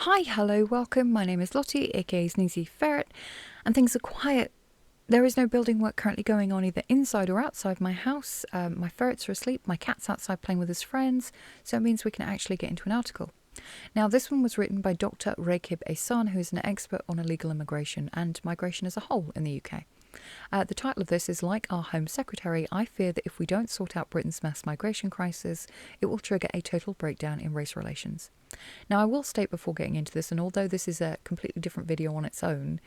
Hi, hello, welcome. My name is Lottie, aka Sneezy Ferret, and things are quiet. There is no building work currently going on either inside or outside my house. My ferrets are asleep, my cat's outside playing with his friends, so it means we can actually get into an article. Now, this one was written by Dr. Rakib Ehsan, who is an expert on illegal immigration and migration as a whole in the UK. The title of this is Like Our Home Secretary, I fear that if we don't sort out Britain's mass migration crisis, it will trigger a total breakdown in race relations. Now, I will state before getting into this, and although this is a completely different video on its own,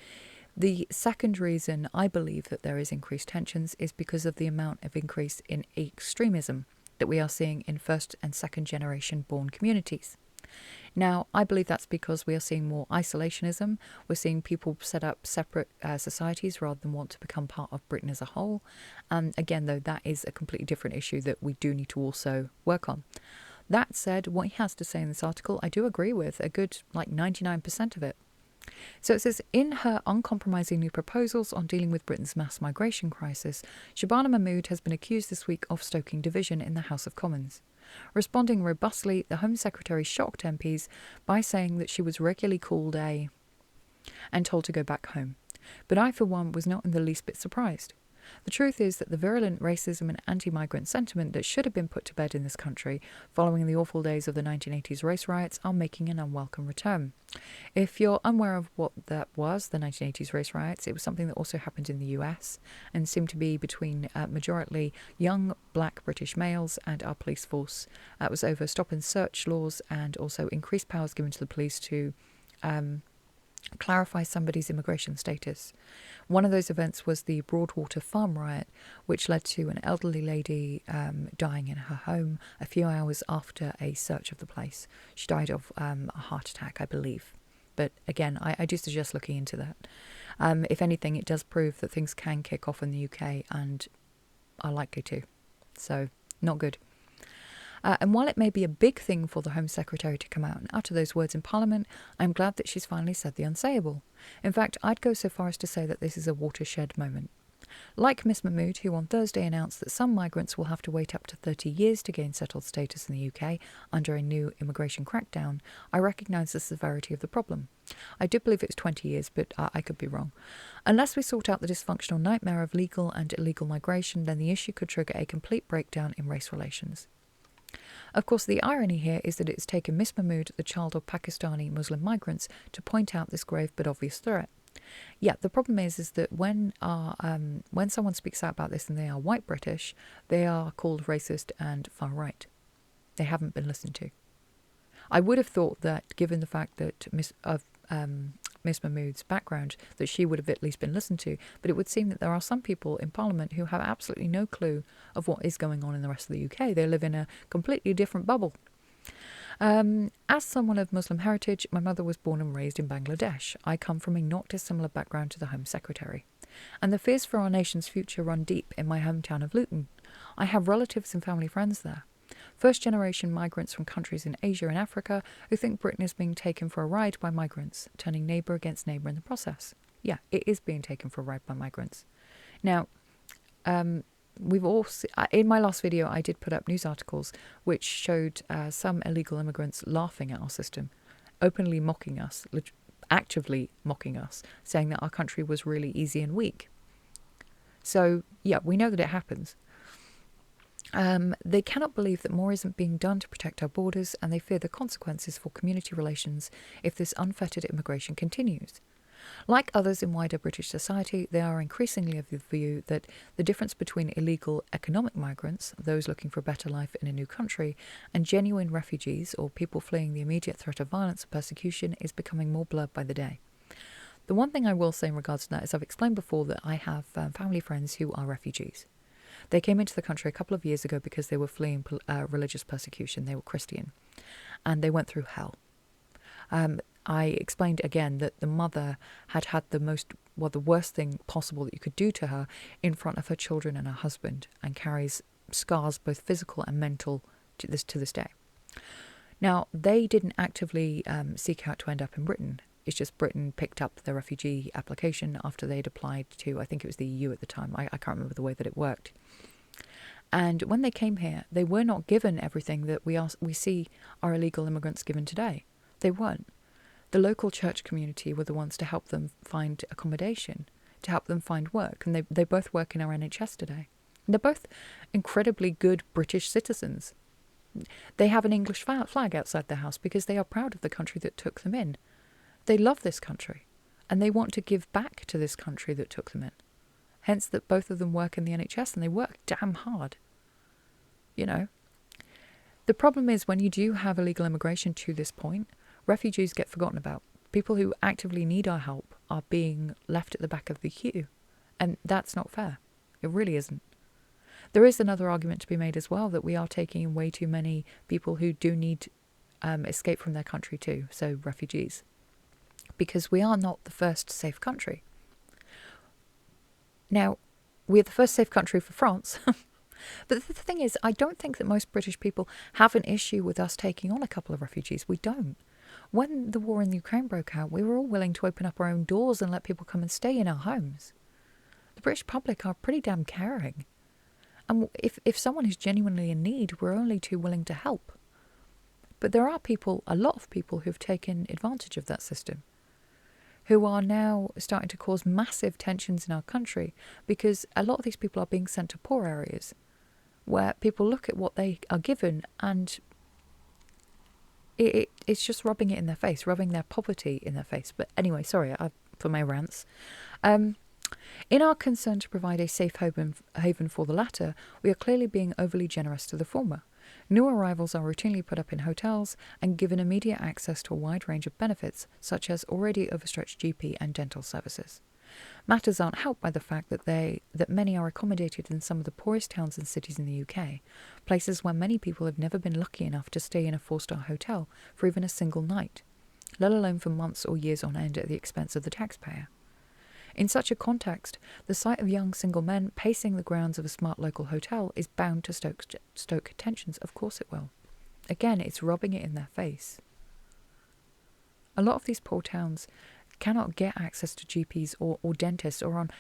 the second reason I believe that there is increased tensions is because of the amount of increase in extremism that we are seeing in first and second generation born communities. Now, I believe that's because we are seeing more isolationism. We're seeing people set up separate societies rather than want to become part of Britain as a whole. And again, though, that is a completely different issue that we do need to also work on. That said, what he has to say in this article, I do agree with, a good 99% of it. So it says, in her uncompromising new proposals on dealing with Britain's mass migration crisis, Shabana Mahmood has been accused this week of stoking division in the House of Commons. Responding robustly, the Home Secretary shocked MPs by saying that she was regularly called and told to go back home. But I, for one, was not in the least bit surprised. The truth is that the virulent racism and anti-migrant sentiment that should have been put to bed in this country following the awful days of the 1980s race riots are making an unwelcome return. If you're unaware of what that was, the 1980s race riots, it was something that also happened in the US and seemed to be between majority young black British males and our police force. It was over stop and search laws and also increased powers given to the police to clarify somebody's immigration status. One of those events was the Broadwater Farm riot, which led to an elderly lady dying in her home a few hours after a search of the place. She died of a heart attack, I believe. But again, I do suggest looking into that. If anything, it does prove that things can kick off in the UK and are likely to. So, not good. And while it may be a big thing for the Home Secretary to come out and utter those words in Parliament, I'm glad that she's finally said the unsayable. In fact, I'd go so far as to say that this is a watershed moment. Like Miss Mahmood, who on Thursday announced that some migrants will have to wait up to 30 years to gain settled status in the UK under a new immigration crackdown, I recognise the severity of the problem. I do believe it's 20 years, but I could be wrong. Unless we sort out the dysfunctional nightmare of legal and illegal migration, then the issue could trigger a complete breakdown in race relations. Of course, the irony here is that it's taken Miss Mahmood, the child of Pakistani Muslim migrants, to point out this grave but obvious threat. Yeah, the problem is that when someone speaks out about this and they are white British, they are called racist and far right. They haven't been listened to. I would have thought that, given the fact that Miss Mahmood's background, that she would have at least been listened to, but it would seem that there are some people in Parliament who have absolutely no clue of what is going on in the rest of the UK. They live in a completely different bubble. As someone of Muslim heritage, my mother was born and raised in Bangladesh. I come from a not dissimilar background to the Home Secretary. And the fears for our nation's future run deep in my hometown of Luton. I have relatives and family friends there. First-generation migrants from countries in Asia and Africa who think Britain is being taken for a ride by migrants, turning neighbour against neighbour in the process. Yeah, it is being taken for a ride by migrants. Now, we've also, in my last video, I did put up news articles which showed some illegal immigrants laughing at our system, openly mocking us, actively mocking us, saying that our country was really easy and weak. So, yeah, we know that it happens. They cannot believe that more isn't being done to protect our borders, and they fear the consequences for community relations if this unfettered immigration continues. Like others in wider British society, they are increasingly of the view that the difference between illegal economic migrants, those looking for a better life in a new country, and genuine refugees or people fleeing the immediate threat of violence or persecution is becoming more blurred by the day. The one thing I will say in regards to that is I've explained before that I have family friends who are refugees. They came into the country a couple of years ago because they were fleeing religious persecution. They were Christian, and they went through hell. I explained again that the mother had the worst thing possible that you could do to her in front of her children and her husband, and carries scars, both physical and mental, to this day. Now, they didn't actively seek out to end up in Britain. It's just Britain picked up their refugee application after they'd applied to, I think it was the EU at the time. I can't remember the way that it worked. And when they came here, they were not given everything that we see our illegal immigrants given today. They weren't. The local church community were the ones to help them find accommodation, to help them find work, and they both work in our NHS today. And they're both incredibly good British citizens. They have an English flag outside their house because they are proud of the country that took them in. They love this country, and they want to give back to this country that took them in. Hence that both of them work in the NHS, and they work damn hard. You know. The problem is when you do have illegal immigration to this point, refugees get forgotten about. People who actively need our help are being left at the back of the queue. And that's not fair. It really isn't. There is another argument to be made as well, that we are taking in way too many people who do need escape from their country too, so refugees. Because we are not the first safe country. Now, we're the first safe country for France. But the thing is, I don't think that most British people have an issue with us taking on a couple of refugees. We don't. When the war in Ukraine broke out, we were all willing to open up our own doors and let people come and stay in our homes. The British public are pretty damn caring. And if someone is genuinely in need, we're only too willing to help. But there are people, a lot of people, who've taken advantage of that system, who are now starting to cause massive tensions in our country, because a lot of these people are being sent to poor areas where people look at what they are given and it's just rubbing it in their face, rubbing their poverty in their face. But anyway, sorry for my rants. In our concern to provide a safe haven for the latter, we are clearly being overly generous to the former. New arrivals are routinely put up in hotels and given immediate access to a wide range of benefits, such as already overstretched GP and dental services. Matters aren't helped by the fact that many are accommodated in some of the poorest towns and cities in the UK, places where many people have never been lucky enough to stay in a 4-star hotel for even a single night, let alone for months or years on end at the expense of the taxpayer. In such a context, the sight of young single men pacing the grounds of a smart local hotel is bound to stoke tensions. Of course it will. Again, it's rubbing it in their face. A lot of these poor towns cannot get access to GPs or dentists or on...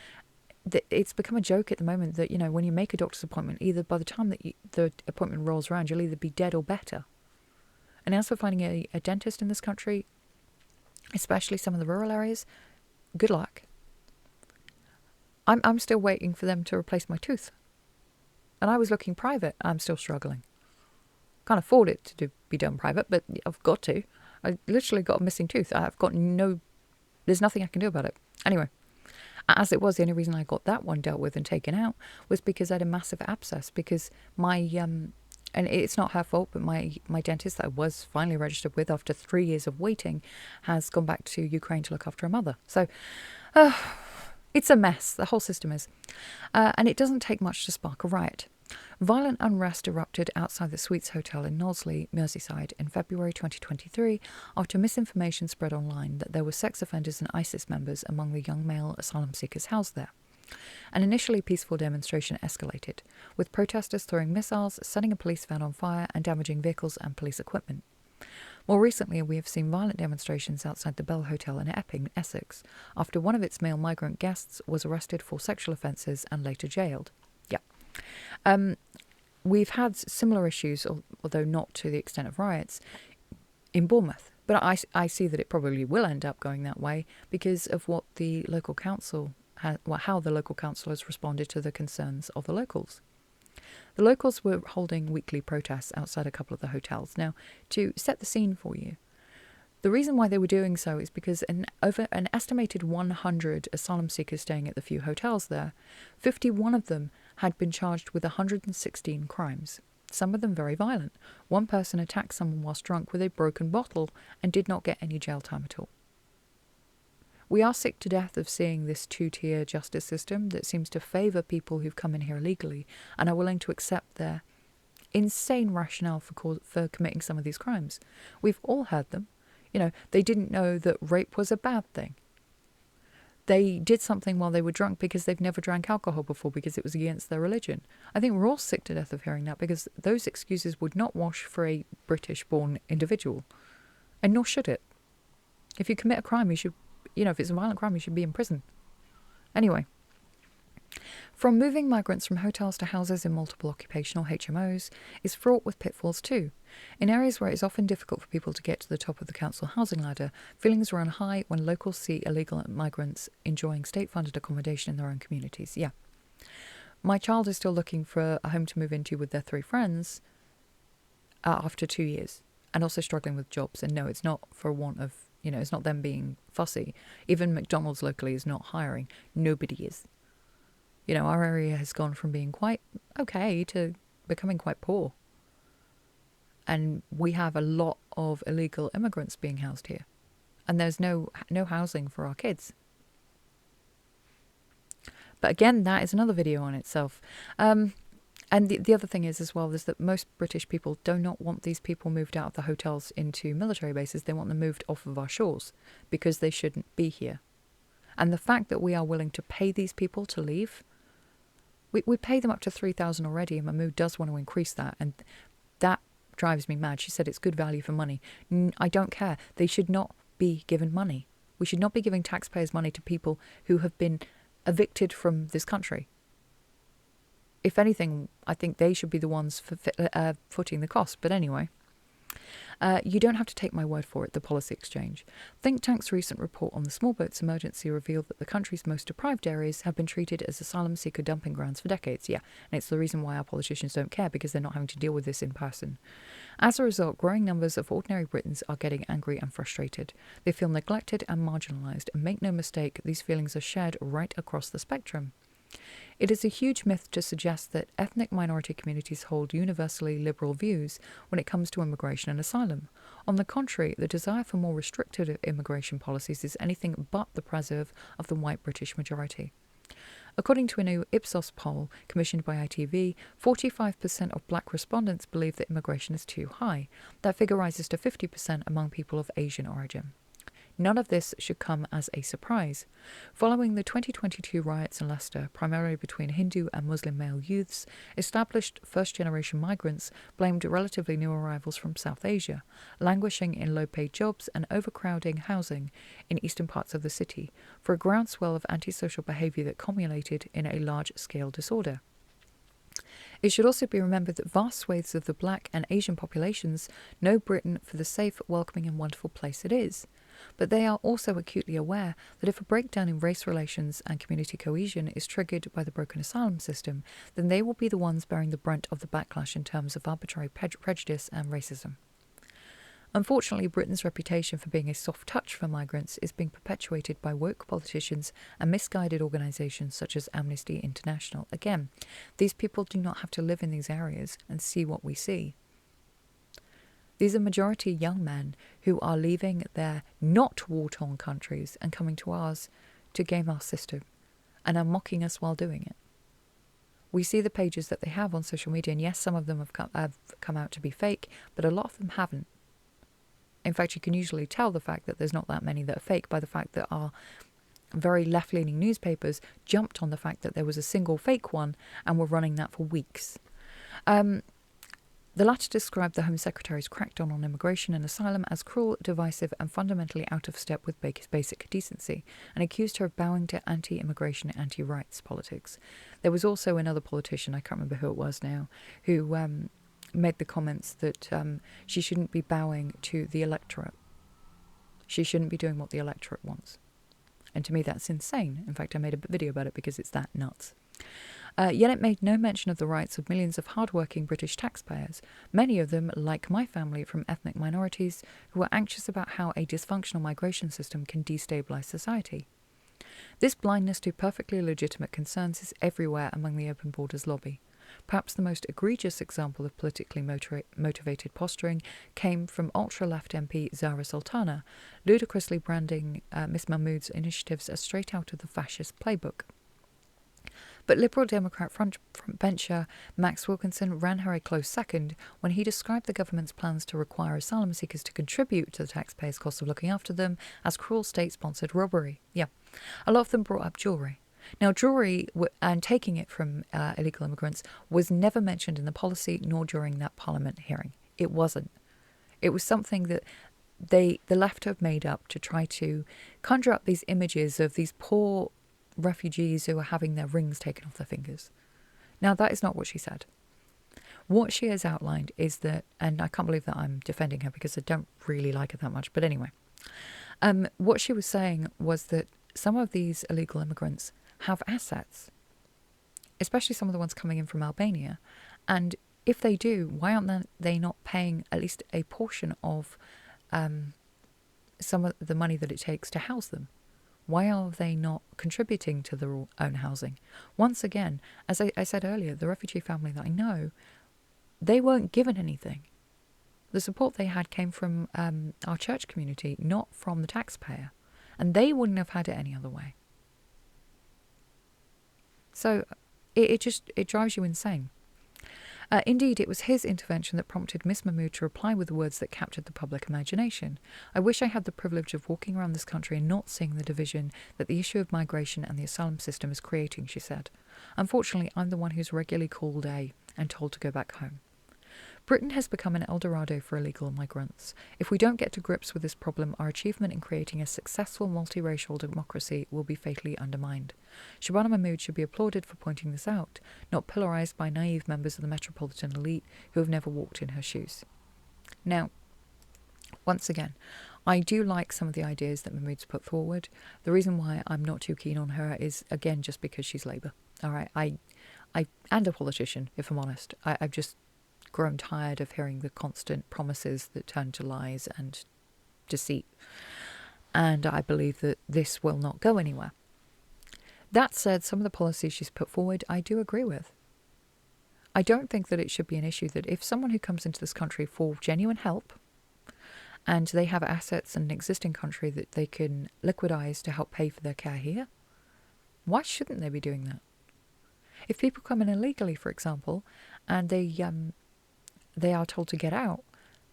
It's become a joke at the moment that, you know, when you make a doctor's appointment, either by the time that the appointment rolls around, you'll either be dead or better. And as for finding a dentist in this country, especially some of the rural areas, good luck. I'm still waiting for them to replace my tooth. And I was looking private. I'm still struggling. Can't afford it to be done private, but I've got to. I literally got a missing tooth. There's nothing I can do about it. Anyway, as it was, the only reason I got that one dealt with and taken out was because I had a massive abscess, because my, and it's not her fault, but my dentist that I was finally registered with after 3 years of waiting has gone back to Ukraine to look after her mother. So, it's a mess. The whole system is. And it doesn't take much to spark a riot. Violent unrest erupted outside the Sweets Hotel in Knowsley, Merseyside in February 2023 after misinformation spread online that there were sex offenders and ISIS members among the young male asylum seekers housed there. An initially peaceful demonstration escalated, with protesters throwing missiles, setting a police van on fire and damaging vehicles and police equipment. More recently, we have seen violent demonstrations outside the Bell Hotel in Epping, Essex, after one of its male migrant guests was arrested for sexual offences and later jailed. We've had similar issues, although not to the extent of riots, in Bournemouth. But I see that it probably will end up going that way because of what the local council, how the local council has responded to the concerns of the locals. The locals were holding weekly protests outside a couple of the hotels. Now, to set the scene for you, the reason why they were doing so is because over an estimated 100 asylum seekers staying at the few hotels there, 51 of them had been charged with 116 crimes, some of them very violent. One person attacked someone whilst drunk with a broken bottle and did not get any jail time at all. We are sick to death of seeing this two-tier justice system that seems to favour people who've come in here illegally and are willing to accept their insane rationale for committing some of these crimes. We've all heard them. You know, they didn't know that rape was a bad thing. They did something while they were drunk because they've never drank alcohol before because it was against their religion. I think we're all sick to death of hearing that because those excuses would not wash for a British-born individual. And nor should it. If you commit a crime, you should... if it's a violent crime, you should be in prison. Anyway, From moving migrants from hotels to houses in multiple occupational HMOs is fraught with pitfalls too. In areas where it is often difficult for people to get to the top of the council housing ladder, feelings run high when locals see illegal migrants enjoying state-funded accommodation in their own communities. Yeah. My child is still looking for a home to move into with their 3 friends after 2 years, and also struggling with jobs. And no, it's not for want of, it's not them being fussy. Even McDonald's locally is not hiring. Nobody is. Our area has gone from being quite okay to becoming quite poor. And we have a lot of illegal immigrants being housed here. And there's no housing for our kids. But again, that is another video on itself. And the other thing is as well is that most British people do not want these people moved out of the hotels into military bases. They want them moved off of our shores because they shouldn't be here. And the fact that we are willing to pay these people to leave, we pay them up to $3,000 already, and Mahmood does want to increase that. And that drives me mad. She said it's good value for money. I don't care. They should not be given money. We should not be giving taxpayers' money to people who have been evicted from this country. If anything, I think they should be the ones footing the cost. But anyway, you don't have to take my word for it, the Policy Exchange. Think Tank's recent report on the small boats emergency revealed that the country's most deprived areas have been treated as asylum seeker dumping grounds for decades. Yeah, and it's the reason why our politicians don't care, because they're not having to deal with this in person. As a result, growing numbers of ordinary Britons are getting angry and frustrated. They feel neglected and marginalised, and make no mistake, these feelings are shared right across the spectrum. It is a huge myth to suggest that ethnic minority communities hold universally liberal views when it comes to immigration and asylum. On the contrary, the desire for more restrictive immigration policies is anything but the preserve of the white British majority. According to a new Ipsos poll commissioned by ITV, 45% of black respondents believe that immigration is too high. That figure rises to 50% among people of Asian origin. None of this should come as a surprise. Following the 2022 riots in Leicester, primarily between Hindu and Muslim male youths, established first-generation migrants blamed relatively new arrivals from South Asia, languishing in low-paid jobs and overcrowding housing in eastern parts of the city, for a groundswell of antisocial behaviour that culminated in a large-scale disorder. It should also be remembered that vast swathes of the black and Asian populations know Britain for the safe, welcoming and wonderful place it is. But they are also acutely aware that if a breakdown in race relations and community cohesion is triggered by the broken asylum system, then they will be the ones bearing the brunt of the backlash in terms of arbitrary prejudice and racism. Unfortunately, Britain's reputation for being a soft touch for migrants is being perpetuated by woke politicians and misguided organisations such as Amnesty International. Again, these people do not have to live in these areas and see what we see. These are majority young men who are leaving their not war-torn countries and coming to ours to game our system, and are mocking us while doing it. We see the pages that they have on social media, and yes, some of them have come out to be fake, but a lot of them haven't. In fact, you can usually tell the fact that there's not that many that are fake by the fact that our very left-leaning newspapers jumped on the fact that there was a single fake one and were running that for weeks. The latter described the Home Secretary's crackdown on immigration and asylum as cruel, divisive and fundamentally out of step with basic decency, and accused her of bowing to anti-immigration and anti-rights politics. There was also another politician, I can't remember who it was now, who made the comments that she shouldn't be bowing to the electorate. She shouldn't be doing what the electorate wants. And to me that's insane. In fact, I made a video about it because it's that nuts. Yet it made no mention of the rights of millions of hard-working British taxpayers, many of them, like my family, from ethnic minorities, who are anxious about how a dysfunctional migration system can destabilise society. This blindness to perfectly legitimate concerns is everywhere among the Open Borders lobby. Perhaps the most egregious example of politically motivated posturing came from ultra-left MP Zahra Sultana, ludicrously branding Miss Mahmood's initiatives as straight out of the fascist playbook. But Liberal Democrat frontbencher Max Wilkinson ran her a close second when he described the government's plans to require asylum seekers to contribute to the taxpayers' cost of looking after them as cruel state-sponsored robbery. Yeah, a lot of them brought up jewellery. Now, jewellery and taking it from illegal immigrants was never mentioned in the policy nor during that Parliament hearing. It wasn't. It was something that the left have made up to try to conjure up these images of these poor refugees who are having their rings taken off their fingers. Now, that is not what she said. What she has outlined is that, and I can't believe that I'm defending her because I don't really like her that much, but anyway, what she was saying was that some of these illegal immigrants have assets, especially some of the ones coming in from Albania, and if they do, why aren't they not paying at least a portion of some of the money that it takes to house them? Why are they not contributing to their own housing? Once again, as I said earlier, the refugee family that I know, they weren't given anything. The support they had came from our church community, not from the taxpayer. And they wouldn't have had it any other way. So it drives you insane. Indeed, it was his intervention that prompted Miss Mahmood to reply with the words that captured the public imagination. I wish I had the privilege of walking around this country and not seeing the division that the issue of migration and the asylum system is creating, she said. Unfortunately, I'm the one who's regularly called and told to go back home. Britain has become an El Dorado for illegal migrants. If we don't get to grips with this problem, our achievement in creating a successful multiracial democracy will be fatally undermined. Shabana Mahmood should be applauded for pointing this out, not pillarised by naive members of the metropolitan elite who have never walked in her shoes. Now, once again, I do like some of the ideas that Mahmood's put forward. The reason why I'm not too keen on her is, again, just because she's Labour. All right, I and a politician, if I'm honest. I've just grown tired of hearing the constant promises that turn to lies and deceit. And I believe that this will not go anywhere. That said, some of the policies she's put forward, I do agree with. I don't think that it should be an issue that if someone who comes into this country for genuine help and they have assets in an existing country that they can liquidize to help pay for their care here, why shouldn't they be doing that? If people come in illegally, for example, and they are told to get out,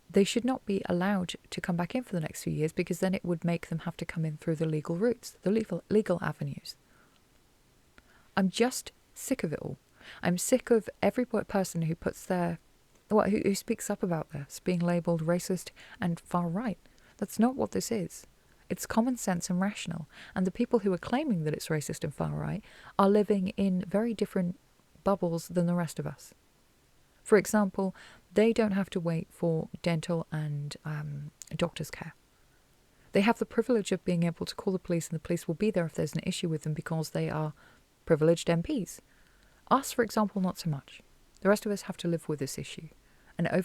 they should not be allowed to come back in for the next few years, because then it would make them have to come in through the legal routes, the legal avenues. I'm just sick of it all. I'm sick of every person who who speaks up about this being labelled racist and far right. That's not what this is. It's common sense and rational. And the people who are claiming that it's racist and far right are living in very different bubbles than the rest of us. For example, they don't have to wait for dental and doctor's care. They have the privilege of being able to call the police, and the police will be there if there's an issue with them because they are privileged MPs. Us, for example, not so much. The rest of us have to live with this issue. And our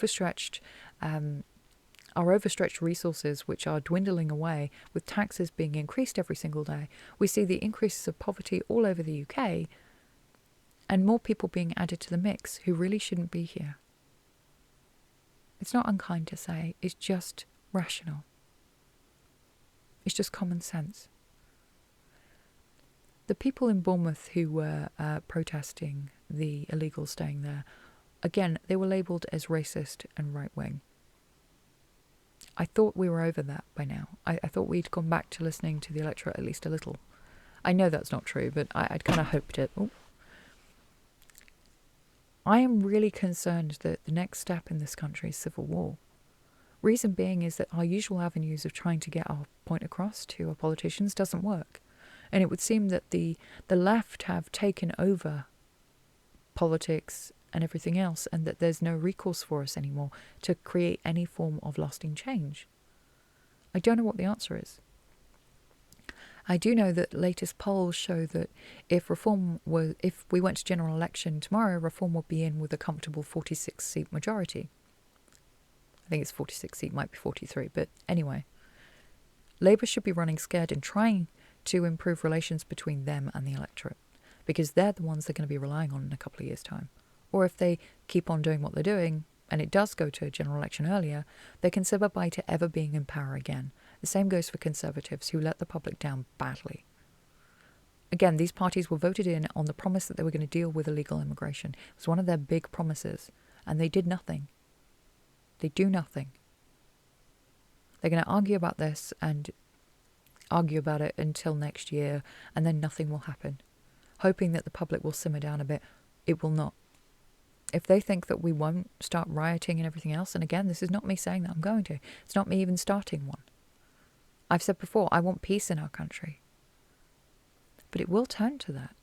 overstretched resources, which are dwindling away with taxes being increased every single day. We see the increases of poverty all over the UK and more people being added to the mix who really shouldn't be here. It's not unkind to say, it's just rational. It's just common sense. The people in Bournemouth who were protesting the illegals staying there, again, they were labelled as racist and right-wing. I thought we were over that by now. I thought we'd gone back to listening to the electorate at least a little. I know that's not true, but I'd kind of hoped it. Ooh. I am really concerned that the next step in this country is civil war. Reason being is that our usual avenues of trying to get our point across to our politicians doesn't work. And it would seem that the left have taken over politics and everything else, and that there's no recourse for us anymore to create any form of lasting change. I don't know what the answer is. I do know that latest polls show that if we went to general election tomorrow, Reform would be in with a comfortable 46-seat majority. I think it's 46 seat, might be 43, but anyway. Labour should be running scared and trying to improve relations between them and the electorate, because they're the ones they're going to be relying on in a couple of years' time. Or if they keep on doing what they're doing, and it does go to a general election earlier, they can say bye-bye to ever being in power again. The same goes for Conservatives, who let the public down badly. Again, these parties were voted in on the promise that they were going to deal with illegal immigration. It was one of their big promises, and they did nothing. They do nothing. They're going to argue about this and argue about it until next year, and then nothing will happen, hoping that the public will simmer down a bit. It will not. If they think that we won't start rioting and everything else, and again, this is not me saying that I'm going to. It's not me even starting one. I've said before, I want peace in our country. But it will turn to that.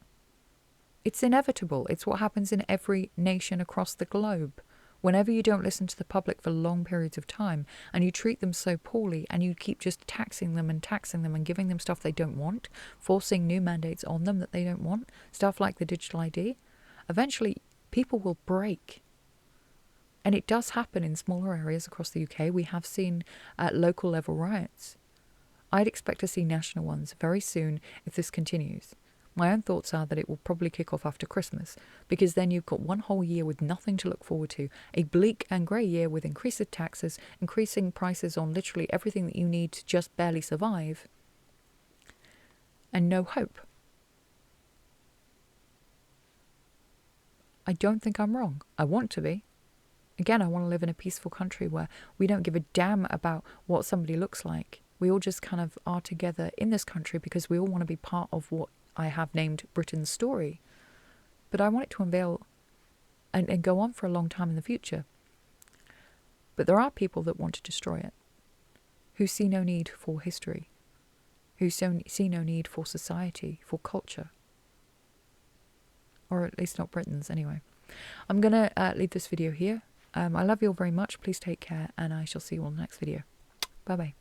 It's inevitable. It's what happens in every nation across the globe. Whenever you don't listen to the public for long periods of time and you treat them so poorly and you keep just taxing them and giving them stuff they don't want, forcing new mandates on them that they don't want, stuff like the digital ID, eventually people will break. And it does happen in smaller areas across the UK. We have seen local level riots. I'd expect to see national ones very soon if this continues. My own thoughts are that it will probably kick off after Christmas, because then you've got one whole year with nothing to look forward to, a bleak and grey year with increased taxes, increasing prices on literally everything that you need to just barely survive, and no hope. I don't think I'm wrong. I want to be. Again, I want to live in a peaceful country where we don't give a damn about what somebody looks like. We all just kind of are together in this country because we all want to be part of what I have named Britain's story. But I want it to unveil and go on for a long time in the future. But there are people that want to destroy it, who see no need for history, who see no need for society, for culture. Or at least not Britons, anyway. I'm going to leave this video here. I love you all very much. Please take care, and I shall see you all in the next video. Bye-bye.